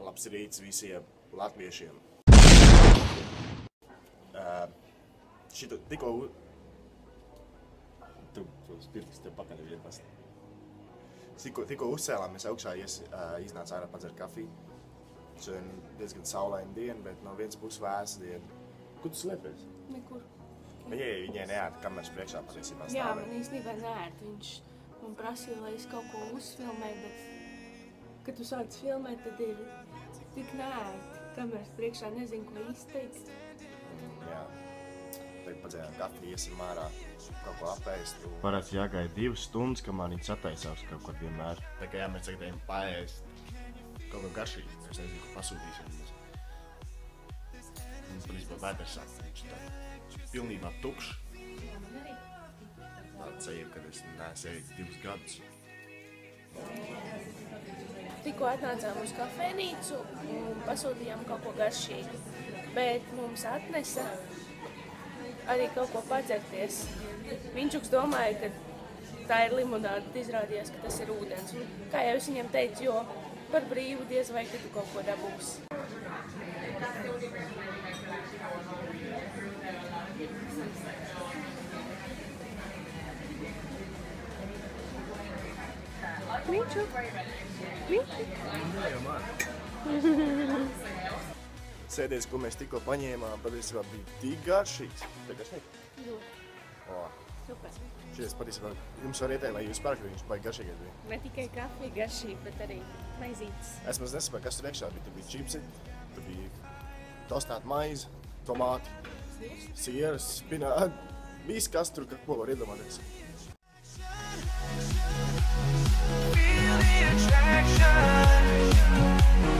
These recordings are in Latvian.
Labs rīts visiem latviešiem. Šito tikko... Tu spirtis tev pakaļ vien past. Tikko uzcēlāmies augšā, iznāca ārā padzert kafiju. Šodien diezgan saulaina diena, bet no vienas puses vēsa diena. Kur tu slēpies? Nekur. Viņai neērti kameras priekšā patiesībā stāvēt. Jā, man īstenībā neērti. Viņš man prasīja, lai es kaut ko uzfilmēju, bet, kad tu sāc filmēt, tad ir tik neērti. Kameras priekšā nezinu, ko izteikt. Jā. Tagad padzērām kafiju, iesim ārā, kaut ko apēst. Parāds jāgaida 2 stundas, kamēr viņi sataisās kaut ko vienmēr. Tā kā mēs tagad ejam paēst kaut ko garšīgu. Es nezinu, ko pasūtīsim. Mums patiesībā vēders sāk, viņš tā pilnībā tukšs. Jā, man arī. Tāda sajūta, kad es neesmu ejis 2 gadus. Tikko atnācām uz kafejnīcu un pasūtījām kaut ko garšīgu, bet mums atnesa arī kaut ko padzerties. Viņčuks domāja, ka tā ir limonāde, bet izrādījās, ka tas ir ūdens. Un, kā jau es viņam teicu, jo par brīvu diez vai tu kaut ko dabūsi. Sēdies, ko mēs tikko paņēmām, patiesībā bija tik garšīgs. Tā garšīgi? Super. Šies patiesībā jums var ieteikt, lai jūs pērkat, viņš baigi garšīgais bija. Ne tikai kafija garšīga, bet arī maizītes. Es maz nesaprotu, kas tur iekšā bija. Tur bija čipsi, tur bija tostēta maize, tomāti, sieras, spināti. Viss, kas tur, ko var iedomāties.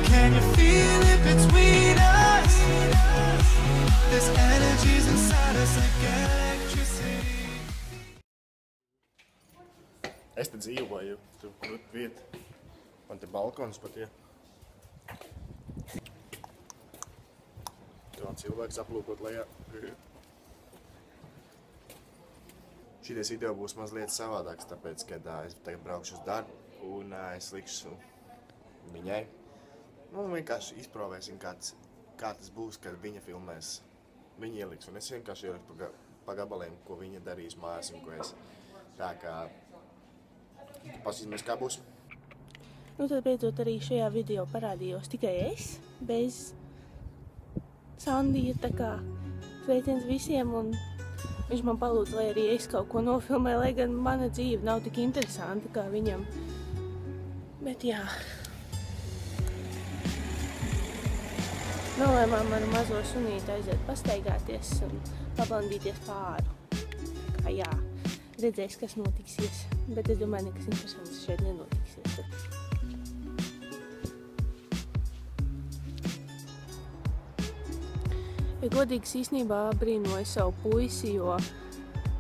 Can you feel it between us? This energy's inside us like electricity. Es te dzīvoju, tur krūt vieta. Man te balkons pat, ja. Tur cilvēks aplūkot lejā. Šities video būs mazliet savādāks, tāpēc, kad es tagad braukšu uz darbu un es likšu viņai. Nu, vienkārši izprovēsim, kā tas būs, kad viņa filmēs. Viņa ieliks, un es vienkārši ieliku pa gabaliem, ko viņa darīs mājās un ko es. Tā kā pasīsimies, kā būs. Nu, tad beidzot arī šajā video parādījos tikai es, bez Sandija, tā kā sveiciens visiem, un viņš man palūdz, lai arī es kaut ko nofilmēju, lai gan mana dzīve nav tik interesanta kā viņam. Bet jā. Nolēmām ar mazo sunīti aiziet pastaigāties un pablandīties pāru. Kā jā, redzēs, kas notiksies, bet es domāju, nekas interesants šeit nenotiksies. Ja godīgs īstenībā brīnoju savu puisi, jo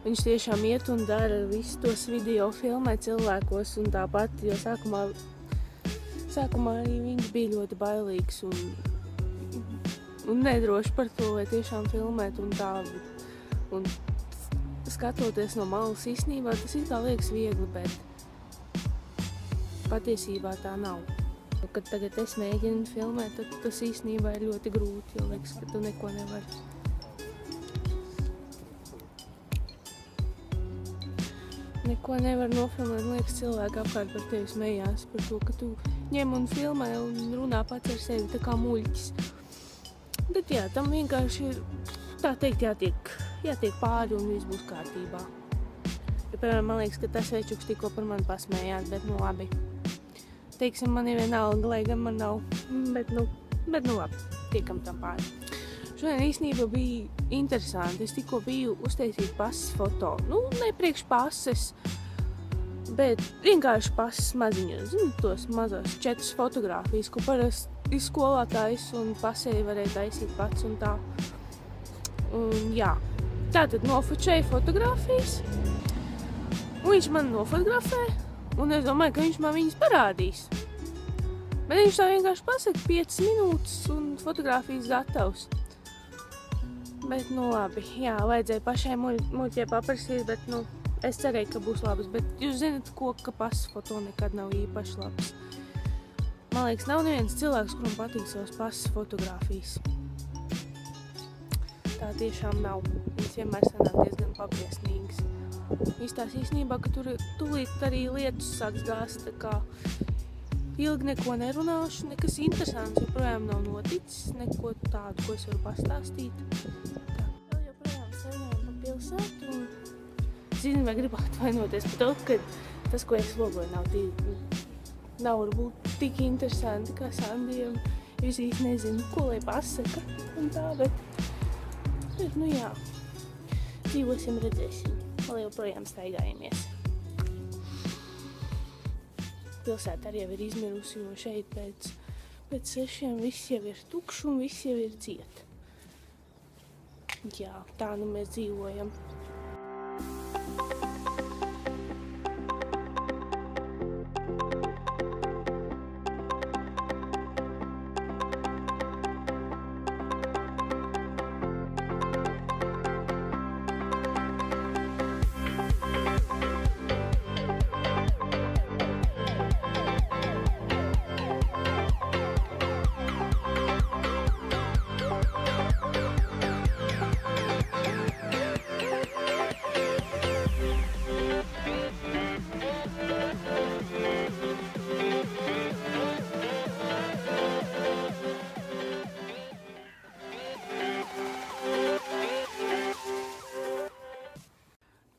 viņš tiešām iet un dara visus tos video, filmē cilvēkos un tāpat, jo sākumā arī viņš bija ļoti bailīgs un nedroši par to, vai tiešām filmēt un tā. Un skatoties no malas īstenībā, tas ir kā liekas viegli, bet patiesībā tā nav. Kad tagad es mēģinu filmēt, tad tas īstenībā ir ļoti grūti, jo liekas, ka tu neko nevari. Neko nevar nofilmēt, liekas, cilvēki apkārt par tevi smējās par to, ka tu ņem un filmē un runā pats ar sevi tā kā muļķis. Bet jā, tam vienkārši ir, tā teikt, jātiek pāri un viss būs kārtībā. Ja, piemēram, man liekas, ka tas večuks tikko par mani pasmējās, bet nu labi. Teiksim, man ir vienalga, lai gan man nav, bet nu labi, tiekam tam pāri. Šodien īstenībā bija interesanti. Es tikko biju uztaisīt pasas foto. Nu, ne priekš pases, bet vienkārši pasas maziņos. Zini, tos mazos 4 fotogrāfijas, ko parasti skolātājs un pasēji varēja taisīt pats un tā. Un jā, tātad nofočēju fotogrāfijas. Un viņš man nofotografē, un es domāju, ka viņš man viņas parādīs. Bet viņš tā vienkārši pasaka 5 minūtes un fotogrāfijas gatavs. Bet, nu labi, jā, vajadzēja pašai muļķē paprasīt, bet, nu, es cerēju, ka būs labas. Bet jūs zināt, ka pasas foto nekad nav īpaši labs. Man liekas, nav neviens cilvēks, kuram patīk savas pasas fotogrāfijas. Tā tiešām nav. Viņas vienmēr sanāk diezgan pabriesmīgas. Izstās īstenībā, ka tur tūlīt arī lietus sāks gāzt, tā kā ilgi neko nerunāšu, nekas interesants joprojām nav noticis, neko tādu, ko es varu pastāstīt. Tā, vēl joprojām ceļojam pa pilsētu un zinu, vai gribu atvainoties par to, ka tas, ko es logoju, nav varbūt tik interesanti kā Sandijam. Es īsti nezinu, ko lai pasaka un tā, bet nu jā, dzīvosim, redzēsim. Vēl joprojām staigājamies. Pilsēta arī jau ir izmirusi, jo šeit pēc 6 viss jau ir tukšs un viss jau ir ciet. Jā, tā nu mēs dzīvojam.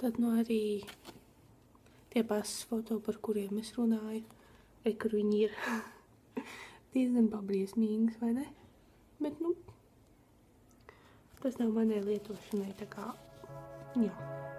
Tad nu arī tie pasas foto, par kuriem es runāju, kur viņi ir diezgan pabriesmīgas, vai ne? Bet, nu, tas nav manai lietošanai, tā kā, jā.